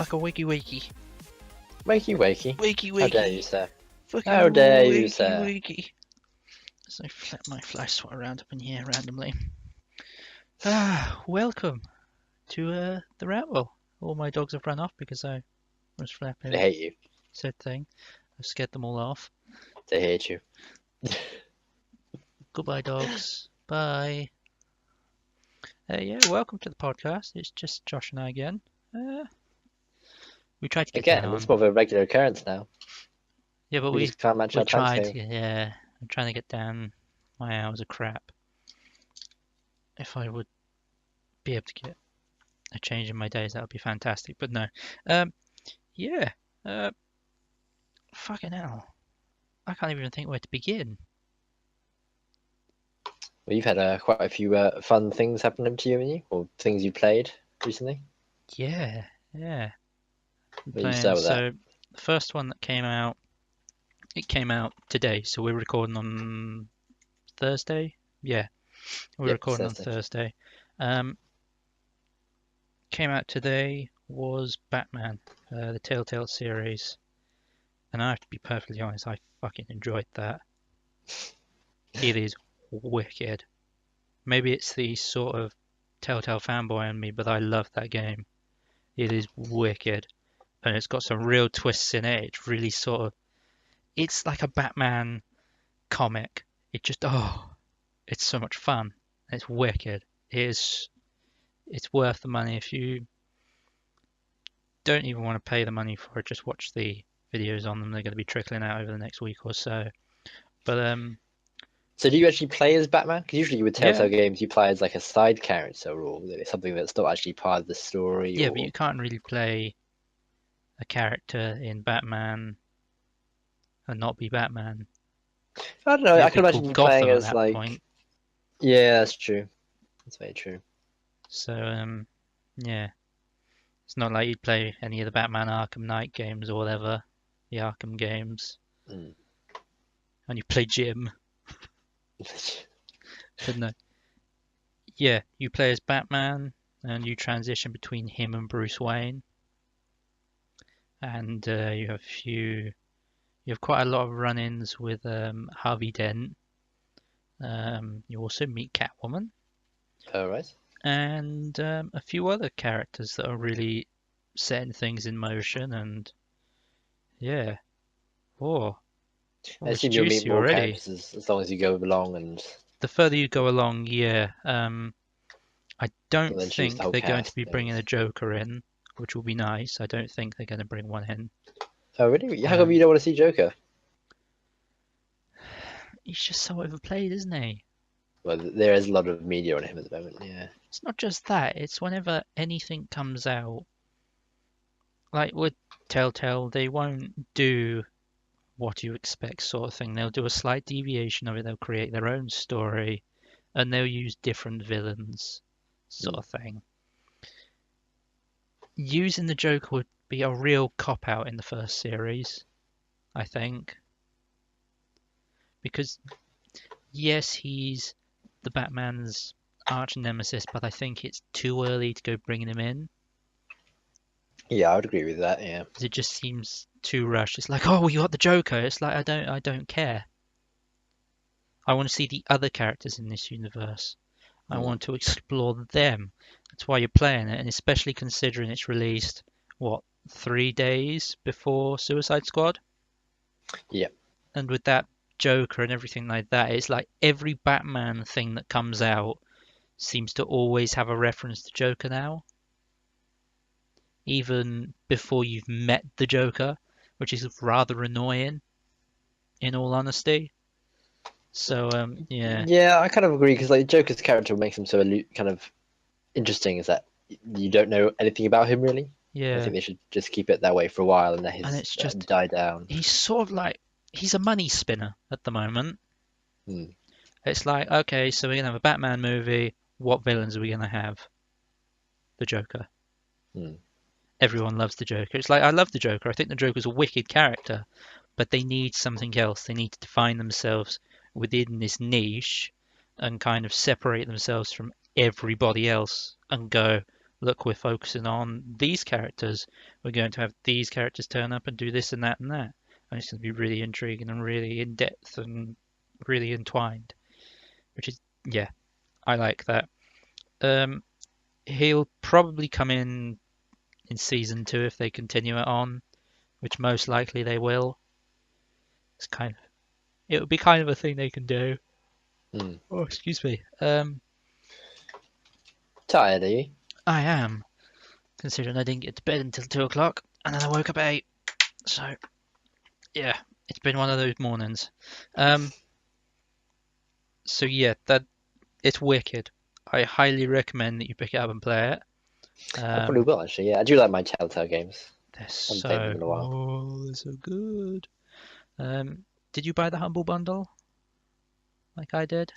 like a wakey wakey. Wakey wakey. Wakey wakey. How dare you, sir? Fucking How dare you, wakey sir? wakey. So I flip my flash swat around up in here randomly. Welcome to the Ramble. All my dogs have run off because I was flapping They hate you. said thing. I've scared them all off. They hate you. Goodbye, dogs. Bye. Yeah, welcome to the podcast. It's just Josh and I again. We tried to get Again, Dan it's on. more of a regular occurrence now. Yeah, but We just can't match we our time tried. scale. Yeah, I'm trying to get Dan. My hours are crap. If I would be able to get a change in my days, that would be fantastic. But no. Yeah. Fucking hell. I can't even think where to begin. Well, you've had quite a few fun things happen to you, haven't you? Or things you played recently. Yeah. Where you start with that? So the first one that came out, it came out today. So we're recording on Thursday. Yeah, we're Yep, recording on Thursday. Thursday. Came out today was Batman, the Telltale series, and I have to be perfectly honest, I fucking enjoyed that. It is wicked. Maybe it's the sort of Telltale fanboy in me, but I love that game. It is wicked, and it's got some real twists in it. It's really sort of, it's like a Batman comic. It's so much fun. It's wicked. It's worth the money. If you don't even want to pay the money for it, just watch the videos on them. They're going to be trickling out over the next week or so. But So do you actually play as Batman? Because usually with Telltale yeah, games, you play as like a side character or something that's not actually part of the story. yeah, Or but you can't really play a character in Batman and not be Batman. I don't know. It'll I be can imagine called you Gotham playing at as that like. point. Yeah, that's true. That's very true. So yeah, it's not like you'd play any of the Batman Arkham Knight games or whatever, the Arkham games, Mm. and you play Jim. But no, yeah, you play as Batman and you transition between him and Bruce Wayne, and you have quite a lot of run-ins with Harvey Dent. You also meet Catwoman All right. and a few other characters that are really setting things in motion. And yeah, oh, I it's assume you'll meet juicy more already. characters as long as you go along and The further you go along, yeah. I don't then choose the think whole they're going to cast be and bringing a things. Joker in, which will be nice. I don't think they're going to bring one in. Oh, really? How come you don't want to see Joker? He's just so overplayed, isn't he? Well, there is a lot of media on him at the moment. Yeah. It's not just that. It's whenever anything comes out, like with Telltale, they won't do what you expect sort of thing. They'll do a slight deviation of it. They'll create their own story, and they'll use different villains, sort of thing. Using the Joker would be a real cop out in the first series, I think, because yes, he's the Batman's arch nemesis, but I think it's too early to go bringing him in. Yeah, I would agree with that. Yeah. It just seems too rushed. It's like, oh, we got the Joker. It's like I don't care. I want to see the other characters in this universe. I want to explore them. That's why you're playing it, and especially considering it's released, what, 3 days before Suicide Squad? Yeah. And with that Joker and everything like that, it's like every Batman thing that comes out seems to always have a reference to Joker now. Even before you've met the Joker, which is rather annoying, in all honesty. So, yeah. Yeah, I kind of agree because like Joker's character makes him so kind of interesting is that you don't know anything about him really. I Yeah. think they should just keep it that way for a while and let And his it's just, die down. he's sort of like, he's a money spinner at the moment. Hmm. It's like, okay, so we're going to have a Batman movie. What villains are we going to have? The Joker. Hmm. Everyone loves the Joker. It's like, I love the Joker. I think the Joker's a wicked character, but they need something else. They need to define themselves within this niche and kind of separate themselves from everybody else and go, look, we're focusing on these characters. We're going to have these characters turn up and do this and that and that. And it's going to be really intriguing and really in depth and really entwined. Which is, yeah, I like that. He'll probably come in season 2 if they continue it on, which most likely they will. It would be kind of a thing they can do. Oh, excuse me. Tired, are you? I am, considering I didn't get to bed until 2 o'clock, and then I woke up at 8. So, yeah, it's been one of those mornings. So yeah, that it's wicked. I highly recommend that you pick it up and play it. I probably will actually. Yeah, I do like my Telltale games. They're Haven't played them so in a while. they're so good. Did you buy the Humble Bundle like I did?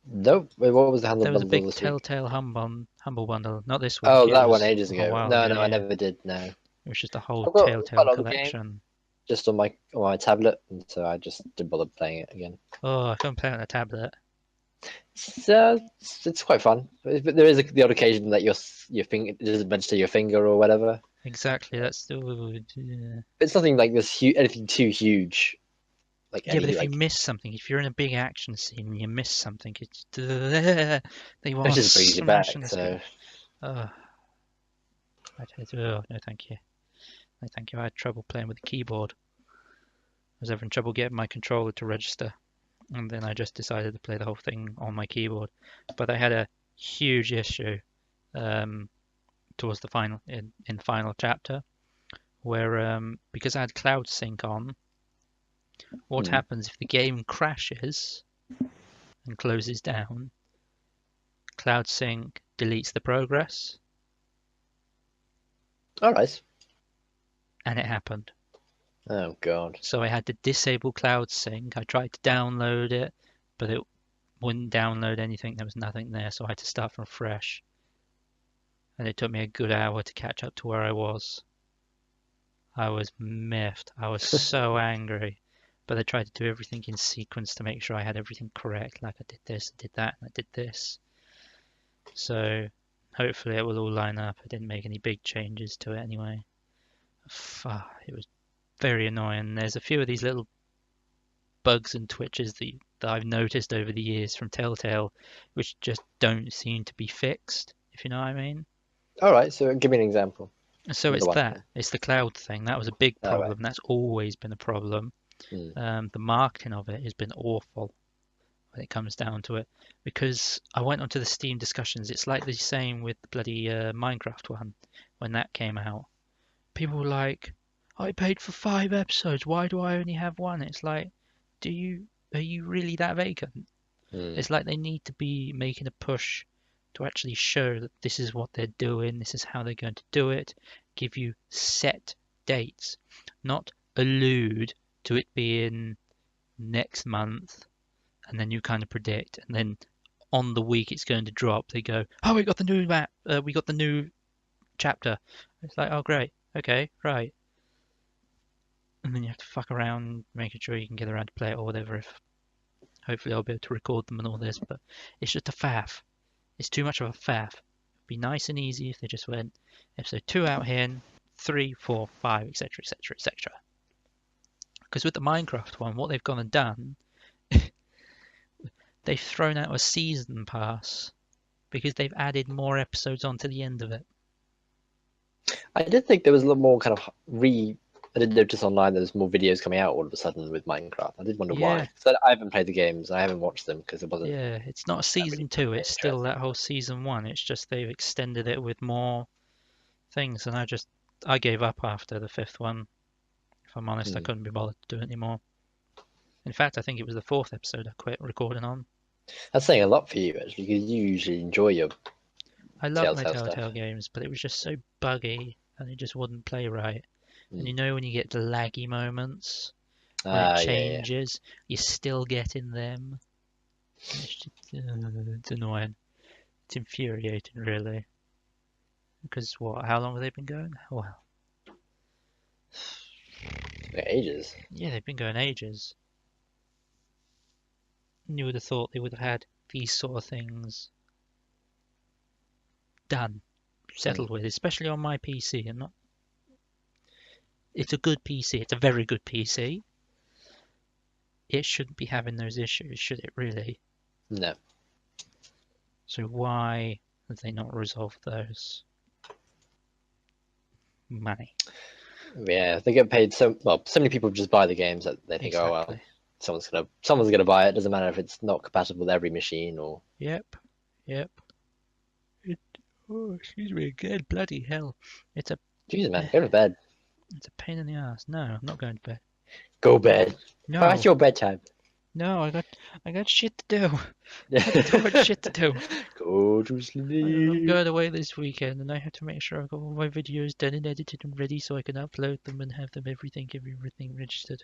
Nope. Wait, what was the handle There was a bundle big this week? Telltale Humble Bundle, not this week. Oh, It that one was ages a ago. while No, ago. no, I Yeah, never did. No, it was just a whole I've got quite a Telltale lot of the game collection. just on my tablet, and so I just didn't bother playing it again. Oh, I couldn't play it on a tablet. It's quite fun, but there is the odd occasion that your finger it doesn't register your finger or whatever. Exactly. That's still. Yeah. It's nothing like this huge, anything too huge. Like Yeah, but any if you like miss something, if you're in a big action scene and you miss something, it's they it want to just brings you smash on back. the screen. So Oh, no, thank you. No, thank you. I had trouble playing with the keyboard. I was having trouble getting my controller to register, and then I just decided to play the whole thing on my keyboard. But I had a huge issue um, towards the final chapter, where because I had cloud sync on, what happens if the game crashes and closes down? Cloud sync deletes the progress, all right. and it happened. Oh god. So I had to disable cloud sync. I tried to download it, but it wouldn't download anything. There was nothing there, so I had to start from fresh. And it took me a good hour to catch up to where I was. I was miffed. I was so angry. But I tried to do everything in sequence to make sure I had everything correct. Like I did this, I did that, and I did this. So hopefully it will all line up. I didn't make any big changes to it anyway. It was very annoying. There's a few of these little bugs and twitches that I've noticed over the years from Telltale, which just don't seem to be fixed, if you know what I mean. All right. So give me an example. So Another it's one. that. It's the cloud thing. That was a big All right. problem. That's always been a problem. The marketing of it has been awful when it comes down to it. Because I went onto the Steam discussions. It's like the same with the bloody Minecraft one when that came out. People were like, I paid for 5 episodes. Why do I only have one? It's like, are you really that vacant? It's like they need to be making a push to actually show that this is what they're doing, this is how they're going to do it, give you set dates, not allude to it being next month, and then you kind of predict, and then on the week it's going to drop, they go, oh, we got the new map, we got the new chapter. It's like, oh, great, okay, right. And then you have to fuck around making sure you can get around to play it or whatever. If hopefully I'll be able to record them and all this, but it's just a faff. It's too much of a faff. It'd be nice and easy if they just went episode 2 out here, 3, 4, 5, etc., etc., etc. Because with the Minecraft one, what they've gone and done, they've thrown out a season pass because they've added more episodes onto the end of it. I did think there was a little more kind of I did notice online there was more videos coming out all of a sudden with Minecraft. I did wonder Yeah, why. So I haven't played the games. I haven't watched them because it wasn't yeah. It's not a that really season 2. It's still interesting. that whole season 1. It's just they've extended it with more things, and I gave up after the 5th one. If I'm honest, I couldn't be bothered to do it anymore. In fact, I think it was the 4th episode I quit recording on. That's saying a lot for you actually, because you usually enjoy your I love my Telltale stuff. Telltale games, but it was just so buggy and it just wouldn't play right. And you Mm. know when you get the laggy moments when it Ah, yeah, yeah. changes, you're still getting them. It's annoying. It's infuriating, really. Because what? How long have they been going? Well, Yeah, ages. yeah, they've been going ages. And you would have thought they would have had these sort of things done settled with, especially on my PC. It's a good PC. It's a very good PC. It shouldn't be having those issues, should it really? No. So why have they not resolved those? Money. Yeah, they get paid so well. So many people just buy the games that they think, oh well, Exactly. someone's gonna buy it. Doesn't matter if it's not compatible with every machine or. Yep. Yep. Oh, excuse me again. Bloody hell. It's a Jesus, man, go to bed. it's a pain in the ass. No, I'm not going to bed. Go bed. No. Past your bedtime. No, I got shit to do. I got too much shit to do. Go to I'm sleep. going away this weekend, and I have to make sure I've got all my videos done and edited and ready, so I can upload them and have them everything registered.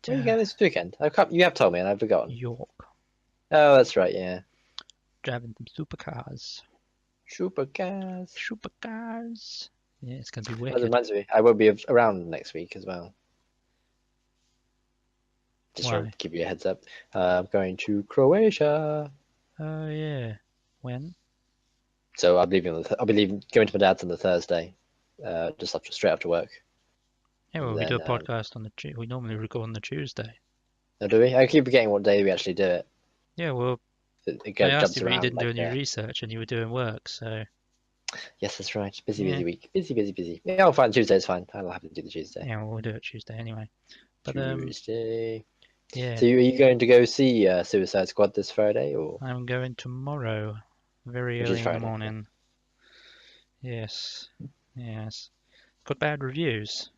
Where are you going this weekend? You have told me, and I've forgotten. York, Oh, that's right. Yeah. driving some supercars. Supercars. Supercars. Yeah, it's gonna be That wicked. reminds me, I will be around next week as well. Just Why? to give you a heads up. I'm going to Croatia. Oh yeah. When? So I'll be going to my dad's on the Thursday, just straight after work. Yeah, well, And we do a then, podcast on we normally record on the Tuesday. oh, do we? I keep forgetting what day we actually do it. Yeah, well, It I asked jumps you, but you around didn't do like any research, and you were doing work, so Yes, that's right. Busy, yeah. busy week. Busy. Yeah, I'll find Tuesday's fine. I'll have to do the Tuesday. Yeah, well, we'll do it Tuesday anyway. But Tuesday. yeah, So are you going to go see Suicide Squad this Friday, or I'm going tomorrow, very which is early in the Friday? morning. Yes, yes. Got bad reviews.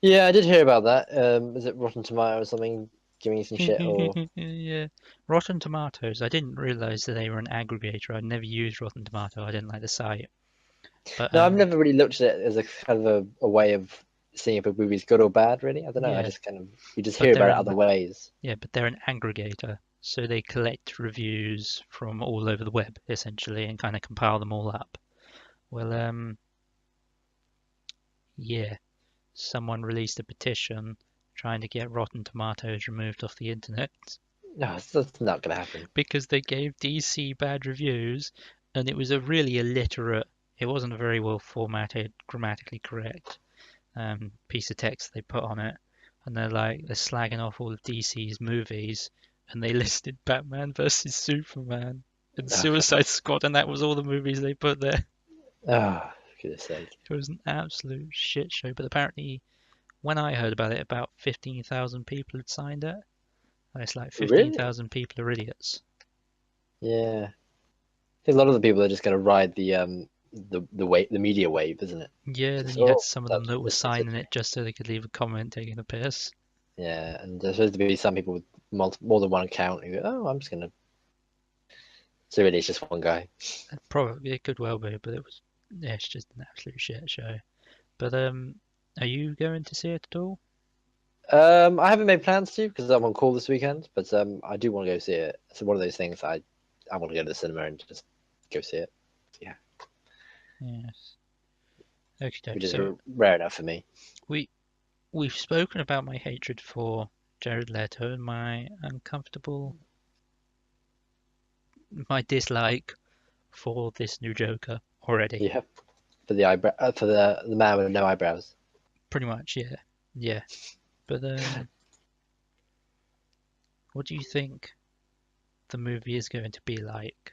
Yeah, I did hear about that. Is it Rotten Tomato or something giving you some shit, or Yeah, Rotten Tomatoes. I didn't realize that they were an aggregator. I'd never used Rotten Tomato. I didn't like the site. But no? I've never really looked at it as a kind of a way of seeing if a movie's good or bad. Really, I don't know. I yeah, just kind of you just but hear about it other ways. yeah, but they're an aggregator, so they collect reviews from all over the web essentially and kind of compile them all up. Well, yeah, someone released a petition trying to get Rotten Tomatoes removed off the internet No, that's not gonna happen. because they gave DC bad reviews, and it was a really illiterate. It wasn't a very well formatted, grammatically correct piece of text they put on it, and they're slagging off all of DC's movies, and they listed Batman versus Superman and Oh, for Suicide Squad, and that was all the movies they put there. oh, for goodness sake. It was an absolute shit show. But apparently, when I heard about it, about 15,000 people had signed it. And it's like Really? 15,000 people are idiots. Yeah. I think a lot of the people are just gonna ride the media wave, isn't it? Yeah, then Just you had some of them that's that were that's it. signing it just so they could leave a comment taking a piss. Yeah, and there's supposed to be some people with more than one account who go, oh, I'm just gonna. So really, it's just one guy. Probably it could well be, but yeah, it's just an absolute shit show. But are you going to see it at all? I haven't made plans to because I'm on call this weekend, but I do want to go see it. It's one of those things I want to go to the cinema and just go see it. Yeah, Yes. Okay, which is so rare enough for me. we've spoken about my hatred for Jared Leto and my dislike for this new Joker already. Yeah, for the eyebrow for the man with no eyebrows. Pretty much, yeah, yeah. But what do you think the movie is going to be like?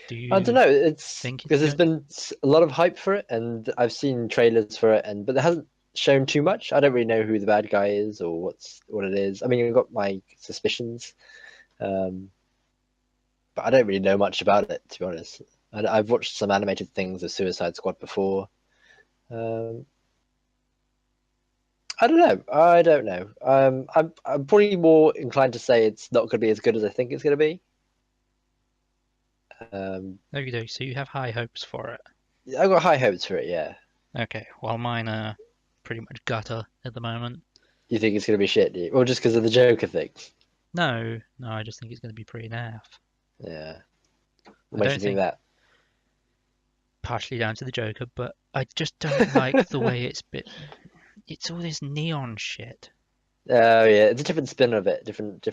Do I don't you know. It's think it's because there's going? been a lot of hype for it, and I've seen trailers for it, but it hasn't shown too much. I don't really know who the bad guy is or what it is. I mean, I've got my suspicions, um, but I don't really know much about it, to be honest. I've watched some animated things of Suicide Squad before. Um, I don't know. I don't know. I'm probably more inclined to say it's not going to be as good as I think it's going to be. Okay, so you have high hopes for it. I've got high hopes for it. Yeah. Okay, while mine are pretty much gutter at the moment. You think it's going to be shit, do you? Or just because of the Joker thing? No, I just think it's going to be pretty naff. Yeah. I What makes don't you think think that? partially down to the Joker, but I just don't like the way it's all this neon shit. Oh yeah, it's a different spin of it. Different.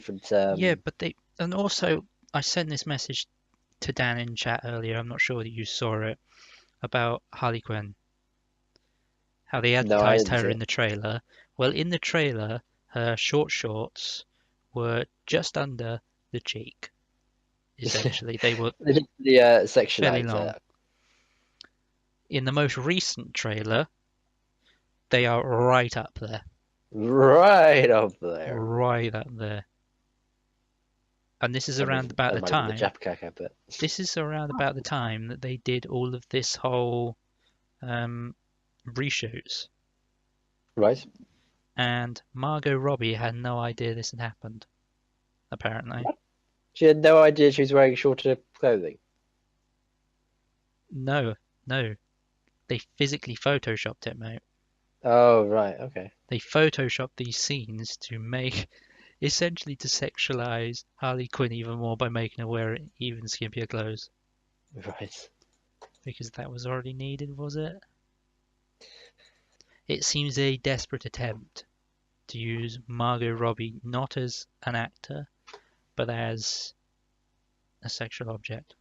Yeah, but and also I sent this message to Dan in chat earlier. I'm not sure that you saw it. about Harley Quinn? How they No, I advertised didn't her see in it. the trailer. Well, in the trailer, her short shorts were just under the cheek. Essentially, they were They did the fairly sexualize long. it. In the most recent trailer, they are right up there. Right up there. Right up there. And this is Can't around about the imagine the time. Japka bit. This is around about the time that they did all of this whole reshoots. Right. And Margot Robbie had no idea this had happened, apparently. She had no idea she was wearing shorter clothing. No, no. They physically photoshopped it, mate. Oh, right. Okay. They photoshopped these scenes to make, essentially to sexualize Harley Quinn even more by making her wear even skimpier clothes. Right. Because that was already needed, was it? It seems a desperate attempt to use Margot Robbie not as an actor, but as a sexual object.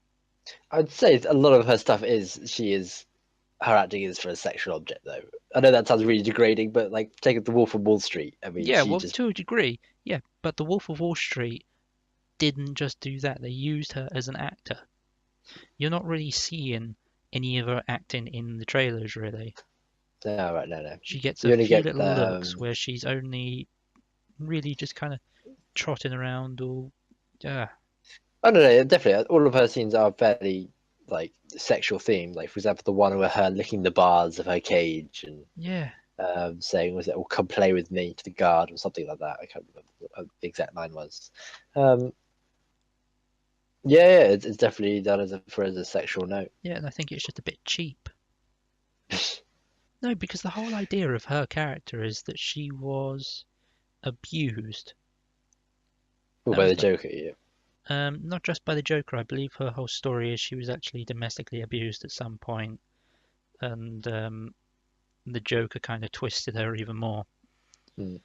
I'd say a lot of her stuff her acting is for a sexual object though. I know that sounds really degrading, but like take The Wolf of Wall Street. I mean, Yeah, she well, just to a degree, yeah, but The Wolf of Wall Street didn't just do that, they used her as an actor. You're not really seeing any of her acting in the trailers, really. no, right, no. She gets a You only few get little looks where she's only really just kind of trotting around or, yeah, oh no, definitely. All of her scenes are fairly like sexual themed. Like for example, the one where her licking the bars of her cage and yeah. saying, was it, "Oh, come play with me" to the guard or something like that. I can't remember what the exact line was. Um, yeah, it's definitely done as a sexual note. Yeah, and I think it's just a bit cheap. No, because the whole idea of her character is that she was abused. Oh, That by was the the Joker, yeah. not just by the Joker. I believe her whole story is she was actually domestically abused at some point, and the Joker kind of twisted her even more, Hmm.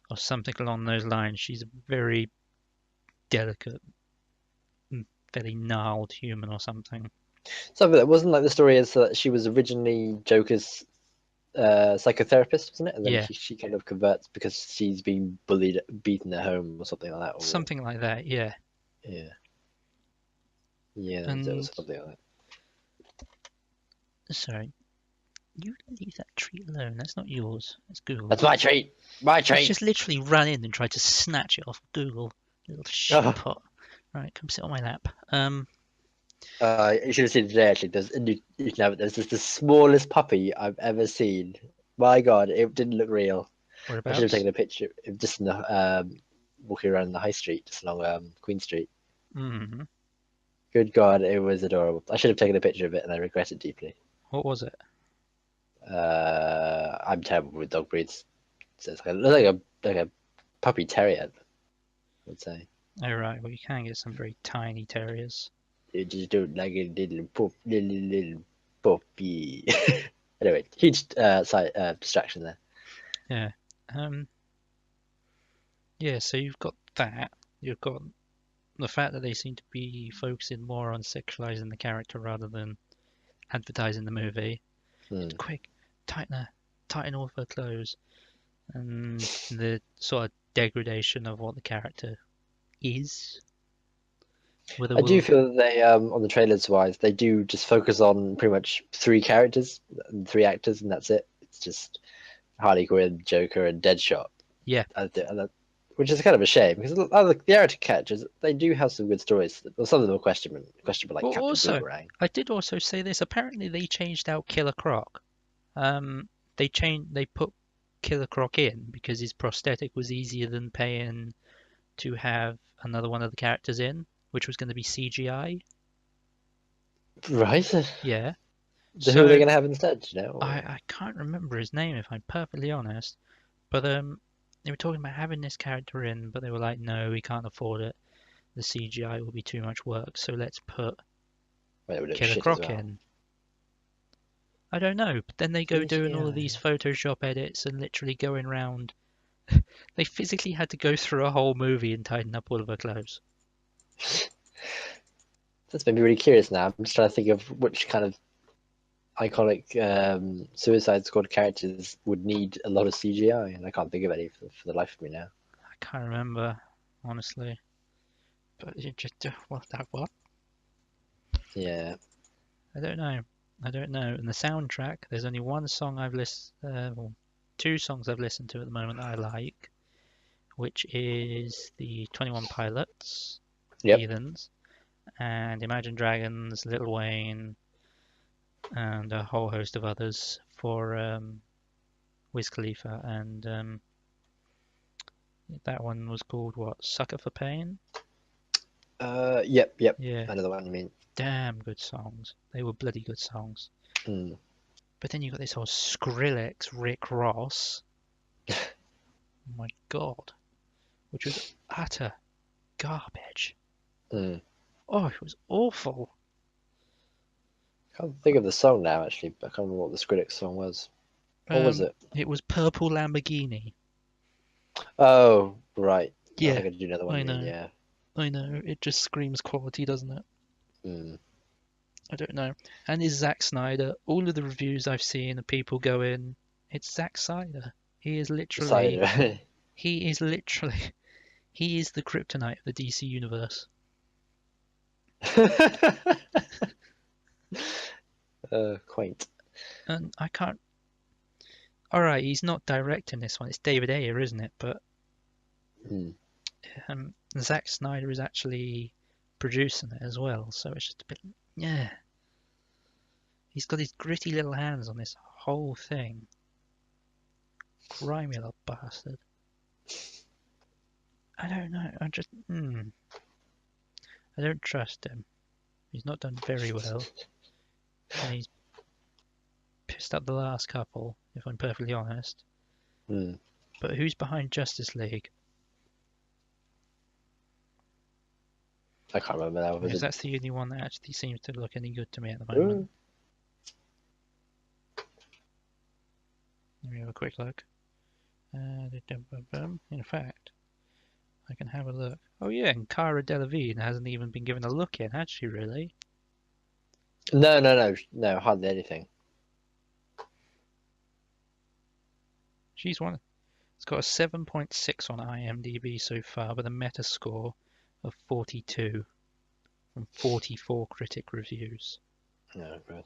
or something along those lines. She's a very delicate, very gnarled human, or something. Something that wasn't like the story is that she was originally Joker's psychotherapist, wasn't it? And then Yeah, she kind of converts because she's been bullied, beaten at home, or something like that. Or something like that. Yeah, yeah, yeah, that and was something like that. sorry, you leave that treat alone. That's not yours. That's That's Google's. my treat. My He's treat. just literally run in and tried to snatch it off Google. Little shit Oh, pot. Right, come sit on my lap. you should have seen it today. Actually, you can have it. There's just the smallest puppy I've ever seen. My God, it didn't look real. I should have Whereabouts? taken a picture just in the walking around the high street, just along Queen Street. Hmm. Good God, it was adorable. I should have taken a picture of it, and I regret it deeply. What was it? I'm terrible with dog breeds. So it's like a puppy terrier, I would say. Oh right, well you can get some very tiny terriers. You just don't like a little puppy. Anyway, huge distraction there. Yeah. Um. Yeah. So you've got that. You've got the fact that they seem to be focusing more on sexualizing the character rather than advertising the movie. Hmm. Just quick, tighten all of her clothes, and the sort of degradation of what the character is. Whether I do we'll, feel that they, on the trailers wise, they do just focus on pretty much three characters and three actors, and that's it. It's just Harley Quinn, Joker, and Deadshot. yeah. Which is kind of a shame because the character characters they do have some good stories. Well, some of them are questionable, like Well, Captain also, Boomerang. I did also say this. Apparently, they changed out Killer Croc. They put Killer Croc in because his prosthetic was easier than paying to have another one of the characters in, which was going to be CGI. Right? So Yeah. who are they So going to have instead? You know? I can't remember his name if I'm perfectly honest, but they were talking about having this character in, but they were like, no, we can't afford it. The CGI will be too much work, so let's put Well, it would look Killer shit as Croc well. in. I don't know, but then they go doing all of these CGI. Photoshop edits and literally going around. They physically had to go through a whole movie and tighten up all of her clothes. That's made me really curious now. I'm just trying to think of which kind of iconic Suicide Squad characters would need a lot of CGI, and I can't think of any for the life of me now. I can't remember, honestly. But you just what? Yeah. I don't know. I don't know. And the soundtrack, there's only one song I've listened, well, two songs I've listened to at the moment that I like, which is the 21 Pilots, Yep. Heathens, and Imagine Dragons, Lil Wayne, and a whole host of others for Wiz Khalifa. And that one was called what? Sucker for Pain? Yep. Yeah, I know the one you mean. damn good songs. They were bloody good songs. Mm. But then you got this whole Skrillex, Rick Ross. Oh my god. Which was utter garbage. Mm. Oh, it was awful. Can't think of the song now, actually. But I can't remember what the Skrillex song was. What was it? It was Purple Lamborghini. Oh, right. I Yeah, think I do know the one I you mean. know. Yeah. I know. It just screams quality, doesn't it? Mm. I don't know. And is Zack Snyder. All of the reviews I've seen of people going, it's Zack Snyder. He is literally, Cider. he is literally, he is the kryptonite of the DC universe. Quaint. And I can't. All right, he's not directing this one. It's David Ayer, isn't it? But Mm. Zack Snyder is actually producing it as well. So it's just a bit, yeah. He's got his gritty little hands on this whole thing. Grimy little bastard. I don't know. I don't trust him. He's not done very well, and he's pissed up the last couple, if I'm perfectly honest. Mm. But who's behind Justice League? I can't remember now. Because that's the only one that actually seems to look any good to me at the moment. Ooh. Let me have a quick look. In fact, I can have a look. Oh yeah, and Cara Delevingne hasn't even been given a look in, had she really? No, hardly anything. She's one. It's got a 7.6 on IMDb so far, with a Metascore of 42 from 44 critic reviews. No, good.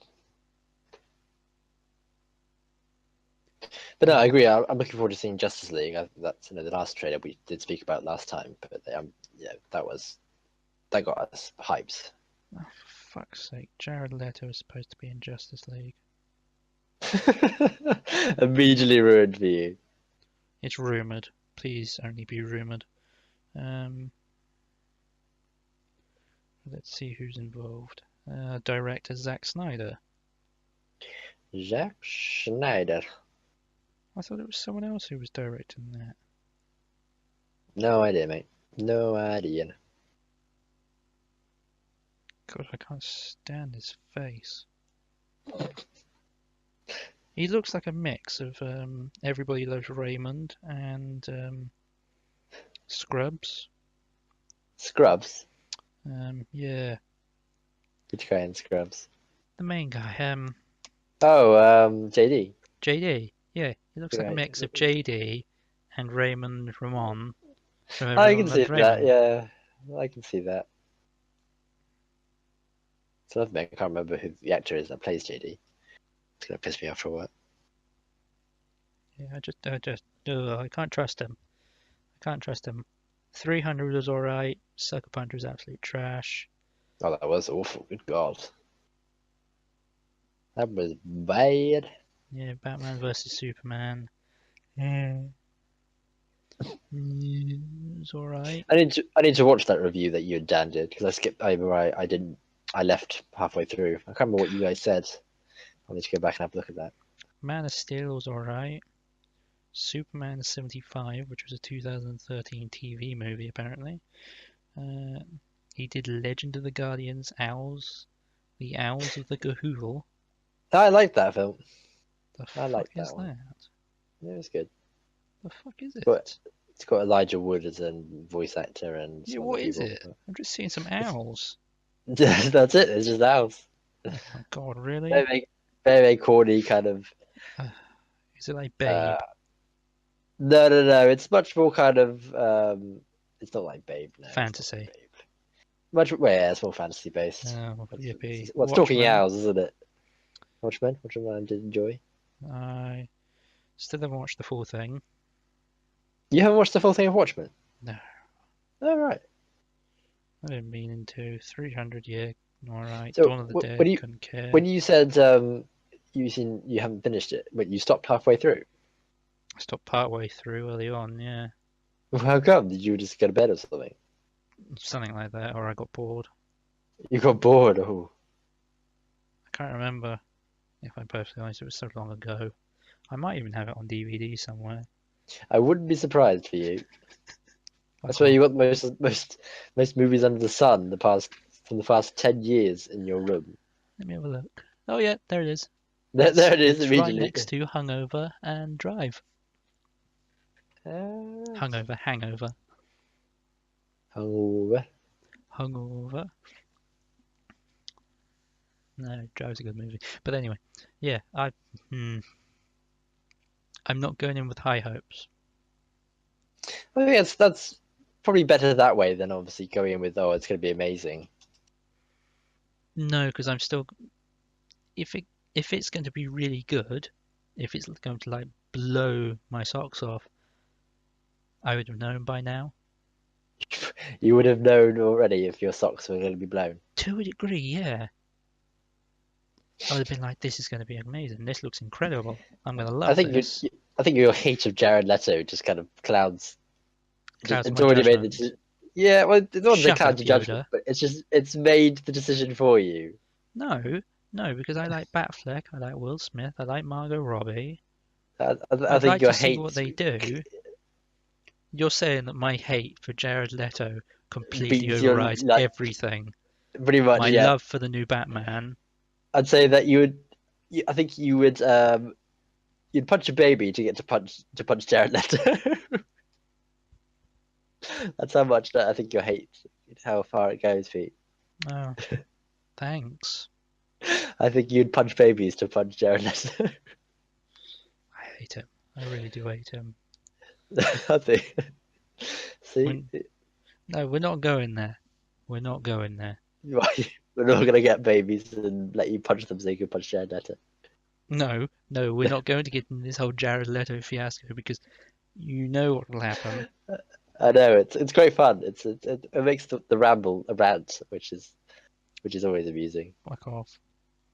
But no, I agree. I'm looking forward to seeing Justice League. That's the last trailer we did speak about last time. But yeah, that got us hyped. Oh, for fuck's sake! Jared Leto is supposed to be in Justice League. Immediately ruined for you. It's rumored. Please only be rumored. Let's see who's involved. Director Zack Snyder. Zack Snyder. I thought it was someone else who was directing that. No idea, mate. No idea. God, I can't stand his face. He looks like a mix of Everybody Loves Raymond and Scrubs. Scrubs? Yeah, Which guy in Scrubs? the main guy. JD. JD. Yeah, he looks like a Right. mix of JD and Raymond Ramon from I can Everyone see Loves that, Raymond. yeah. I can see that. It's another thing, I can't remember who the actor is that plays JD. It's gonna piss me off for what? Yeah, I can't trust him. I can't trust him. 300 was alright. Sucker Punch was absolute trash. Oh, that was awful. Good God. That was bad. Yeah, Batman versus Superman. Yeah. It was alright. I need to watch that review that you and Dan did because I skipped over. I left halfway through. I can't remember what you guys said. I'll need to go back and have a look at that. Man of Steel was alright. Superman 75, which was a 2013 TV movie apparently. He did Legend of the Guardians, Owls. The Owls of the Gahul. I like that film. The I fuck like is that one. that? It was good. The fuck is it? But it's got Elijah Wood as a voice actor and Yeah, some what other is people. it? I'm just seeing some owls. That's it. It's just owls. Oh my god, really? Don't make very corny kind of. Is it like Babe? No. It's much more kind of. It's not like Babe. No, it's not like Fantasy. Babe. Much. Well, yeah, it's more fantasy based. Yippee. What's Talking Watchmen. Owls, isn't it? Watchmen. Watchmen. I did enjoy. I still haven't watched the full thing. You haven't watched the full thing of Watchmen? No, Oh, right. I've been meaning to. 300 year. Alright. So Dawn of the when Dead. you Couldn't care. when you said you haven't finished it, but you stopped halfway through. I stopped partway through early on. Yeah, Well, how come? Did you just go to bed or something? something like that. Or I got bored. You got bored. Oh, I can't remember. If I'm perfectly honest, it was so long ago. I might even have it on DVD somewhere. I wouldn't be surprised for you. That's Fuck why off. you got most movies under the sun from the past 10 years in your room. Let me have a look. Oh yeah, there it is. There it is It's right immediately. next to Hungover and Drive. Right. Hungover, Hangover, Hungover. Hungover. No, Drive's a good movie. But anyway, yeah, I'm not going in with high hopes. I think that's probably better that way than obviously going in with, oh, it's going to be amazing. No, because I'm still if it's going to be really good, if it's going to like blow my socks off, I would have known by now. You would have known already if your socks were going to be blown. To a degree, yeah. I would have been like, this is going to be amazing. This looks incredible. I'm going to I love think this. I think your hate of Jared Leto just kind of clouds. Clouds It's my already made judgment. yeah, well, it's not the Shut up, clouds your judgment, Yoda. but it's made the decision for you. No, no, because I like Batfleck, I like Will Smith, I like Margot Robbie. I I'd think like your to see what hate they do. You're saying that my hate for Jared Leto completely beats your overrides like everything. pretty much. My Yeah, love for the new Batman. I'd say that you would. I think you would. You'd punch a baby to get to punch Jared Leto. That's how much that I think your hate, how far it goes, Pete. Oh, thanks. I think you'd punch babies to punch Jared Leto. I hate him. I really do hate him. I think. See, No, we're not going there. We're not going there. we're not gonna get babies and let you punch them so you can punch Jared Leto. No, no, we're not going to get in this whole Jared Leto fiasco because you know what will happen. I know it's great fun. It makes the ramble a rant, which is always amusing. Fuck off.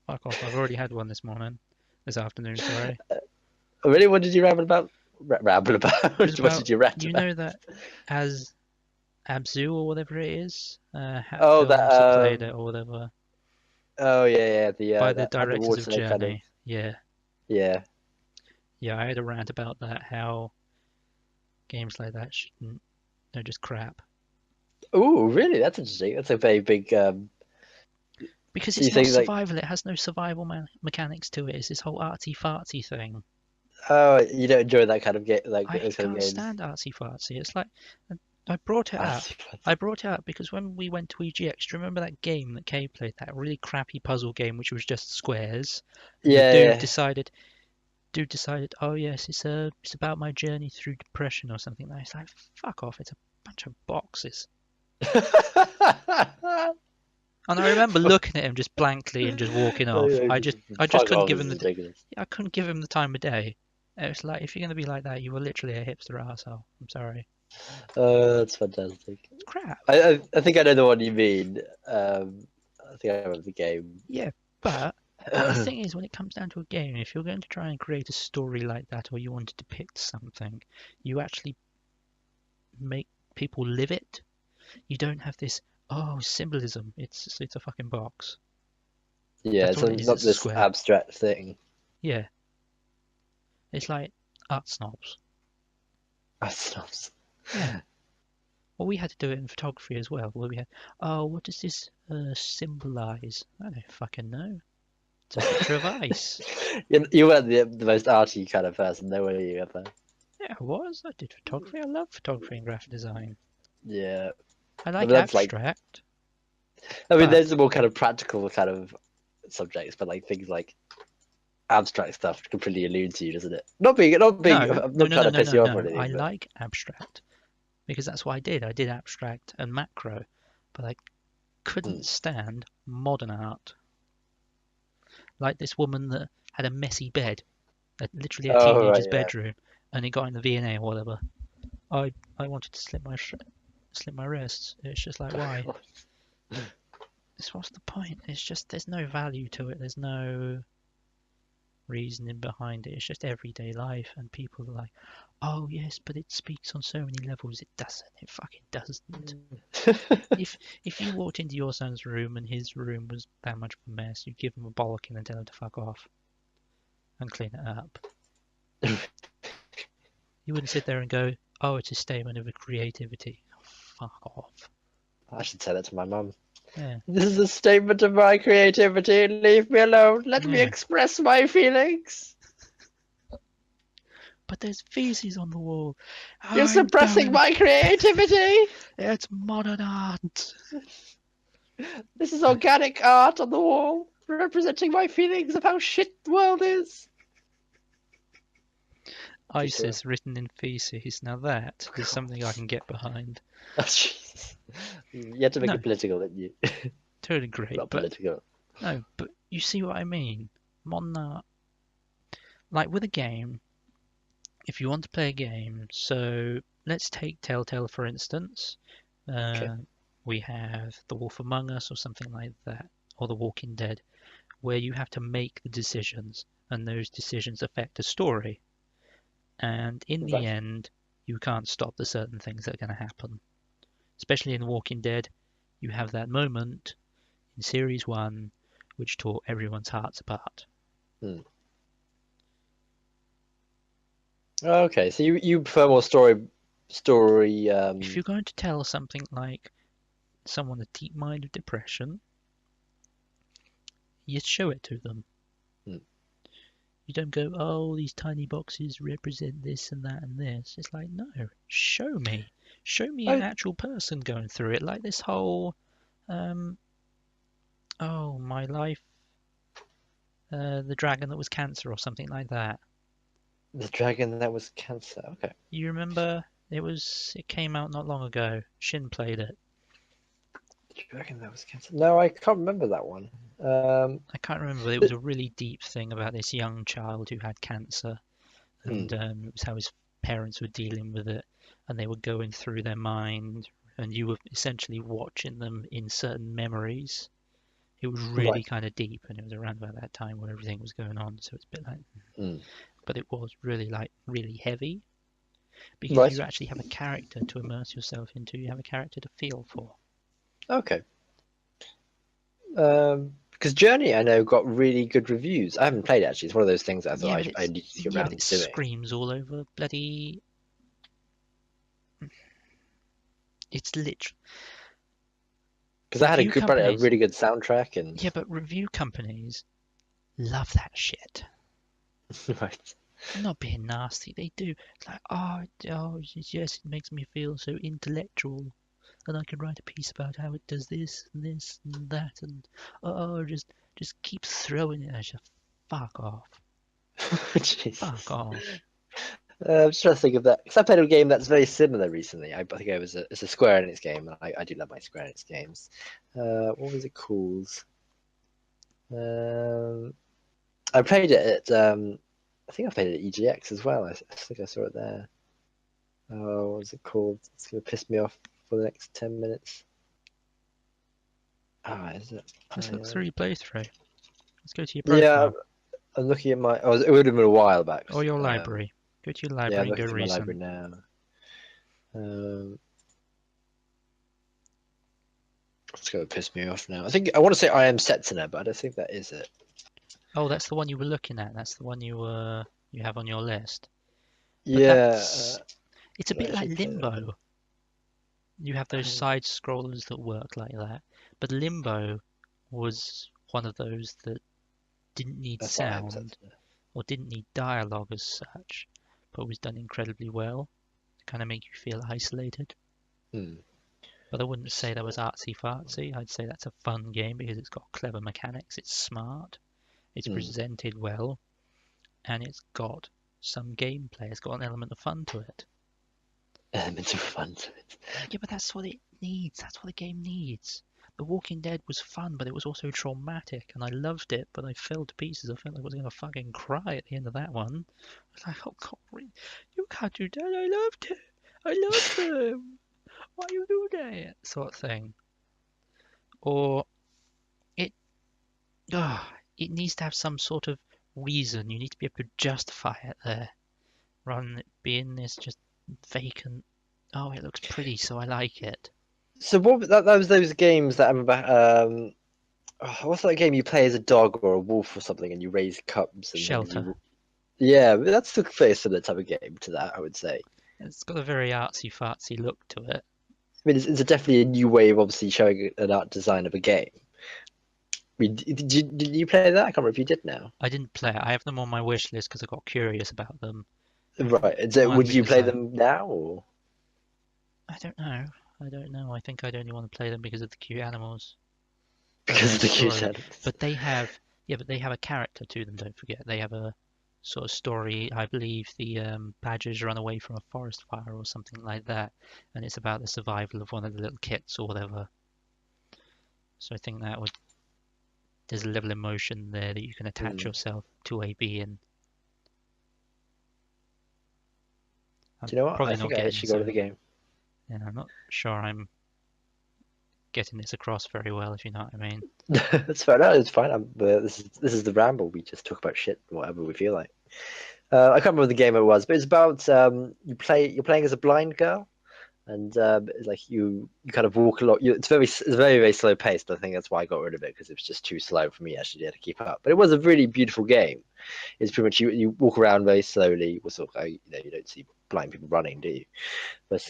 Fuck off. I've already had one this morning. This afternoon, sorry. Oh, really, what did you ramble about? Ramble about? It was What about, did you rant you about? know that as Abzu or whatever it is, Oh, films that played it or whatever, oh yeah, the by the that directors of underwater kind of Journey. Yeah. yeah. Yeah, I had a rant about that, how games like that shouldn't, they're just crap. Oh, really? That's interesting. That's a very big. Because So you it's not think like, survival, it has no survival mechanics to it. It's this whole artsy fartsy thing. oh, you don't enjoy that kind of game, like I those kind of can't games? stand artsy fartsy. It's like I brought it Ah, up. I brought it up because when we went to EGX, do you remember that game that Kay played, that really crappy puzzle game which was just squares? And the yeah, yeah. dude decided, oh yes, it's about my journey through depression or something. And I was like, fuck off, it's a bunch of boxes. And I remember looking at him just blankly and just walking off. I just Fuck couldn't off! give This him is the ridiculous. I couldn't give him the time of day. It was like, if you're gonna be like that, you were literally a hipster asshole. I'm sorry. That's fantastic. It's crap. I think I know the one you mean. I think I remember the game. Yeah, but the thing is, when it comes down to a game, if you're going to try and create a story like that, or you want to depict something, you actually make people live it. You don't have this, oh, symbolism. It's a fucking box. Yeah, That's it's all it is. not It's a this square. abstract thing. Yeah, it's like art snobs. Stops. Yeah. Well, we had to do it in photography as well, where we had, oh, what does this symbolize? I don't fucking know. It's a picture of ice. You weren't the most arty kind of person, though, were you ever? Yeah, I was. I did photography. I love photography and graphic design. Yeah, I I mean like that's like. abstract, I mean, but there's the more kind of practical kind of subjects, but like things like abstract stuff completely eludes you, doesn't it? Not being. No, I'm no, not no, trying no, to no, piss no, you off or no. I anything, but like abstract because that's what I did. I did abstract and macro, but I couldn't stand modern art. Like this woman that had a messy bed, literally a oh right, teenager's yeah. bedroom, and it got in the V&A or whatever. I wanted to slip my wrists. It's just like, why? What's the point? It's just there's no value to it. There's no reasoning behind it. It's just everyday life, and people are like, "Oh yes, but it speaks on so many levels." It doesn't. It fucking doesn't. If you walked into your son's room and his room was that much of a mess, you'd give him a bollocking and tell him to fuck off and clean it up. You wouldn't sit there and go, "Oh, it's a statement of creativity." Oh, fuck off. I should say that to my mum. Yeah, This is a statement of my creativity. Leave me alone. Let me yeah. express my feelings. But there's feces on the wall. You're I'm suppressing going. my creativity. It's modern art. This is organic art on the wall, representing my feelings of how shit the world is. ISIS written in feces. Now that is something I can get behind. Oh, Jesus. You had to make No, it political, didn't you? totally great, Not but political. no, but you see what I mean. Modern art, like with a game, if you want to play a game, so let's take Telltale for instance. Okay. We have The Wolf Among Us or something like that, or The Walking Dead, where you have to make the decisions, and those decisions affect the story. And in the Right. end, you can't stop the certain things that are going to happen. Especially in The Walking Dead, you have that moment in Series 1 which tore everyone's hearts apart. Hmm. Okay, so you prefer more story. If you're going to tell something like someone a deep mind of depression, you show it to them. Hmm. You don't go, oh, these tiny boxes represent this and that and this. It's like, no, show me. Show me an I actual person going through it. Like this whole, oh, my life, the dragon that was cancer or something like that. the dragon that was cancer. Okay. You remember? It came out not long ago. Shin played it. The dragon that was cancer. No, I can't remember that one. I can't remember, but it was But, a really deep thing about this young child who had cancer, hmm, and it was how his parents were dealing with it, and they were going through their mind, and you were essentially watching them in certain memories. It was really right. kind of deep, and it was around about that time where everything was going on, so it's a bit like, Hmm. but it was really like really heavy because you Right. actually have a character to immerse yourself into. You have a character to feel for. Okay. Because Journey, I know, got really good reviews. I haven't played it actually. It's one of those things that I thought I needed to get Yeah, but around it to doing. screams all over bloody. It's literally Because I had review a companies. really good soundtrack and Yeah, but review companies love that shit. right. I'm not being nasty. They do. It's like, oh, yes, it makes me feel so intellectual, and I can write a piece about how it does this, and that, and just keep throwing it at you. Fuck off. Fuck Jesus. off. I'm just trying to think of that because I played a game that's very similar recently. I think it's a Square Enix game, and I do love my Square Enix games. What was it called? Um, I played it at I think I played it at EGX as well. I think I saw it there. Oh, what was it called? It's gonna piss me off for the next 10 minutes. Ah, is it? Let's look through your playthrough. Let's go to your Yeah, profile I'm looking at my. Oh, it would have been a while back. or your library. Go to your Yeah, library I'm and go looking through my recent. library now. Um, it's gonna piss me off now. I think I want to say I am Setsuna, but I don't think that is it. Oh, that's the one you were looking at. That's the one you have on your list. But Yeah, it's a I bit like should play that one. Limbo. You have those Um, side scrollers that work like that. But Limbo was one of those that didn't need that's not I am sound Setsuna. or didn't need dialogue as such, but was done incredibly well to kind of make you feel isolated. Hmm. But I wouldn't say that was artsy fartsy. I'd say that's a fun game because it's got clever mechanics, it's smart, it's Hmm. presented well, and it's got some gameplay. It's got an element of fun to it. Elements of fun to it. Yeah, but that's what it needs. That's what the game needs. The Walking Dead was fun, but it was also traumatic, and I loved it, but I fell to pieces. I felt like I was going to fucking cry at the end of that one. I was like, oh God, you can't do that. I loved it. I loved them. Why you do that? Sort of thing. Or it, it needs to have some sort of reason. You need to be able to justify it there, rather than it being this just vacant. Oh, it looks pretty, so I like it. So that was those games that I remember. What's that game you play as a dog or a wolf or something, and you raise cubs and then Shelter. Yeah, that's a very similar type of game to that, I would say. It's got a very artsy fartsy look to it. I mean, it's definitely a new way of obviously showing an art design of a game. I mean, did you play that? I can't remember if you did now. I didn't play it. I have them on my wish list because I got curious about them. Right. So One, would you because play them now, or I don't know. I don't know. I think I'd only want to play them because of the cute animals and because their of the cute story. animals? But they have, yeah, but they have a character to them. Don't forget, they have a sort of story. I believe the badgers run away from a forest fire or something like that, and it's about the survival of one of the little kits or whatever. So I think that would there's a level of emotion there that you can attach yourself to a being. I'm Do you know what? I probably not think I getting should go to so. the game. Yeah, I'm not sure I'm getting this across very well, if you know what I mean. That's fair. No, it's fine. This is the ramble. We just talk about shit, whatever we feel like. I can't remember the game it was, but it's about you're playing as a blind girl, and it's like you kind of walk a lot. It's very slow paced. But I think that's why I got rid of it because it was just too slow for me actually to keep up. But it was a really beautiful game. It's pretty much you walk around very slowly. Well, sort of, you don't see blind people running, do you? But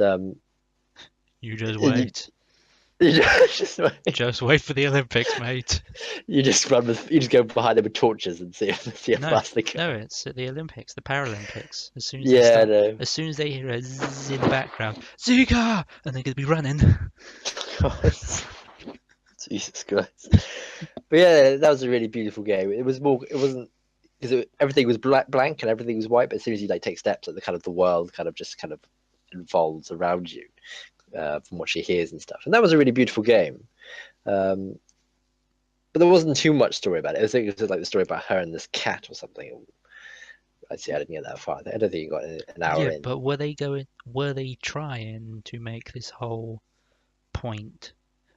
You just you, wait. you just Just wait for the Olympics, mate. you just go behind them with torches and see how No, fast they go. no, it's at the Olympics, the Paralympics. As soon as they Yeah, start, no. as soon as they hear a zzz in the background, Zika, and they're gonna be running. Jesus Christ. But yeah, that was a really beautiful game. It wasn't because everything was blank and everything was white. But as soon as you like take steps, the world kind of unfolds around you from what she hears and stuff. And that was a really beautiful game. But there wasn't too much story about it. It was like the story about her and this cat or something. I see. I didn't get that far. I don't think you got an hour Yeah, in. but were they trying to make this whole point?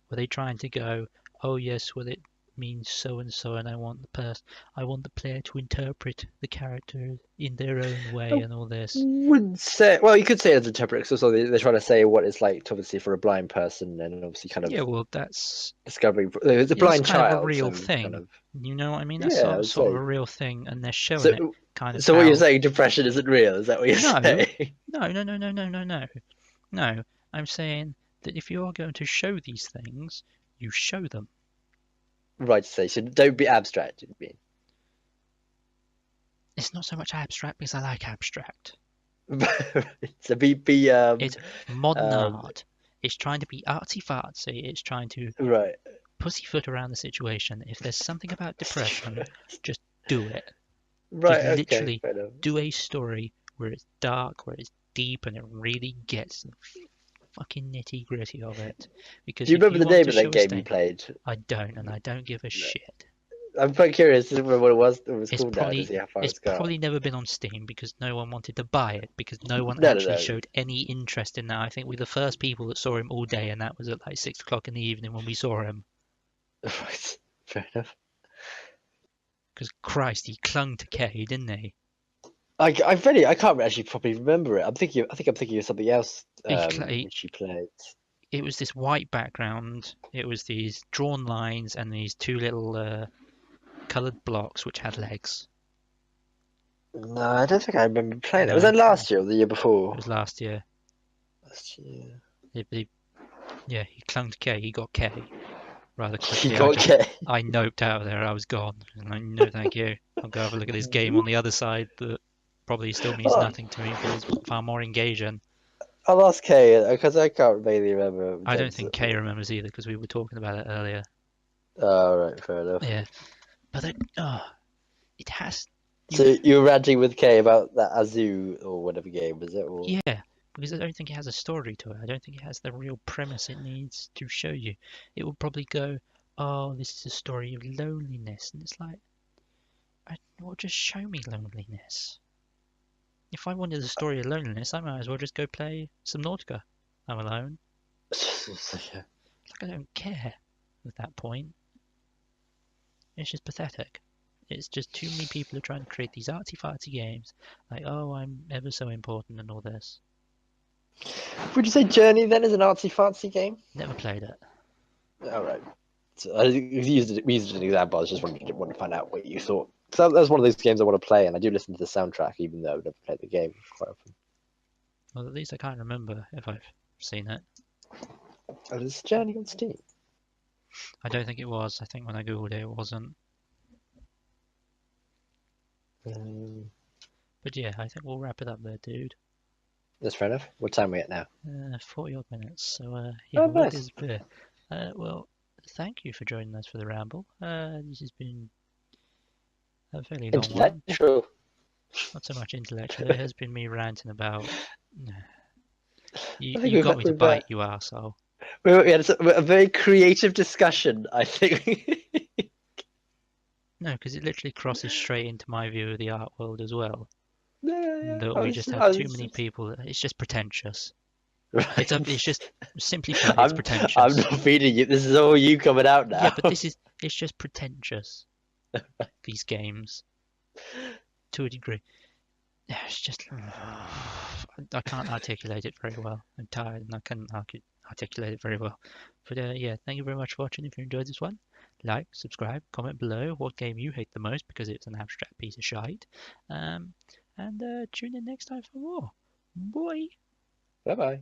Were they trying to go, oh yes, well it means so and so, and I want the player to interpret the character in their own I way and all this. would say, well, you could say it's interpretive. So they're trying to say what it's like, to, obviously, for a blind person, and obviously, kind of Yeah, well that's discovering. It's a it's blind kind of a child, real so kind thing. of. You know what I mean? That's Yeah, I would sort of say. a real thing, and they're showing it So, kind of so what you're how. saying, depression isn't real? Is that what you're No, saying? no. I'm saying that if you are going to show these things, you show them. Right to say. So don't be abstract. You mean? It's not so much abstract because I like abstract. So be It's modern um art. It's trying to be artsy fartsy. It's trying to right. pussyfoot around the situation. If there's something about depression, just do it. Just Right. Okay. literally Fair enough. do a story where it's dark, where it's deep, and it really gets the fucking nitty gritty of it. Do Because you if remember you the want name to of show that a game you stain, played? I don't, and I don't give a No. shit. I'm quite curious to remember what it was It's called now to probably see how far it's it's got. probably never been on Steam because no one wanted to buy it because no one No, no, actually no. showed any interest in that. I think we're the first people that saw him all day, and that was at like 6 o'clock in the evening when we saw him. Right. Fair enough. Because Christ, he clung to Kay, didn't he? I can't actually properly remember it. I think I'm thinking of something else, He which you played. it was this white background. It was these drawn lines and these two little coloured blocks which had legs. No, I don't think I remember playing it. Was No, that last year or the year it before? was last year. Last year. Yeah, he clung to K. He got K rather You quickly. got K. I noped out of there. I was gone. And I no, thank you. I'll go have a look at this game on the other side that probably still means Oh, nothing to me, but is far more engaging. I'll ask K because I can't really remember in I don't terms think of. K remembers either because we were talking about it earlier. Oh, right, fair enough. Yeah, but it has. So you were ranting with Kay about that Azu or whatever game, was it? Or... Yeah, because I don't think it has a story to it. I don't think it has the real premise it needs to show you. It will probably go, oh, this is a story of loneliness. And it's like, well, just show me loneliness. If I wanted a story of loneliness, I might as well just go play some Nautica. I'm alone. yeah. Like, I don't care at that point. It's just pathetic. It's just too many people are trying to create these artsy fartsy games. Like, oh, I'm ever so important and all this. Would you say Journey then is an artsy fartsy game? Never played it. All right. So we used it as an example. I was just wanted to find out what you thought. So that's one of those games I want to play, and I do listen to the soundtrack, even though I've never played the game quite often. Well, at least I can't remember if I've seen it. Oh, is Journey on Steam? I don't think it was. I think when I googled it, it wasn't. But yeah, I think we'll wrap it up there, dude. That's fair enough. What time are we at now? 40 odd minutes. So yeah, Oh, we'll nice. disappear. Well, thank you for joining us for the ramble. This has been a fairly long one. Intellectual. Not so much intellectual. It has been me ranting about. I think You got me to bite, you arsehole. we had a very creative discussion, I think. No, because it literally crosses straight into my view of the art world as well. Yeah, That we just have too many people. It's just pretentious. Right. It's just simply put, it's pretentious. I'm not feeding you. This is all you coming out now. Yeah, but it's just pretentious. These games, to a degree. Yeah, it's just I can't articulate it very well. I'm tired and I can't articulate it very well. But yeah, thank you very much for watching. If you enjoyed this one, like, subscribe, comment below what game you hate the most because it's an abstract piece of shite. And tune in next time for more. Bye. Bye bye.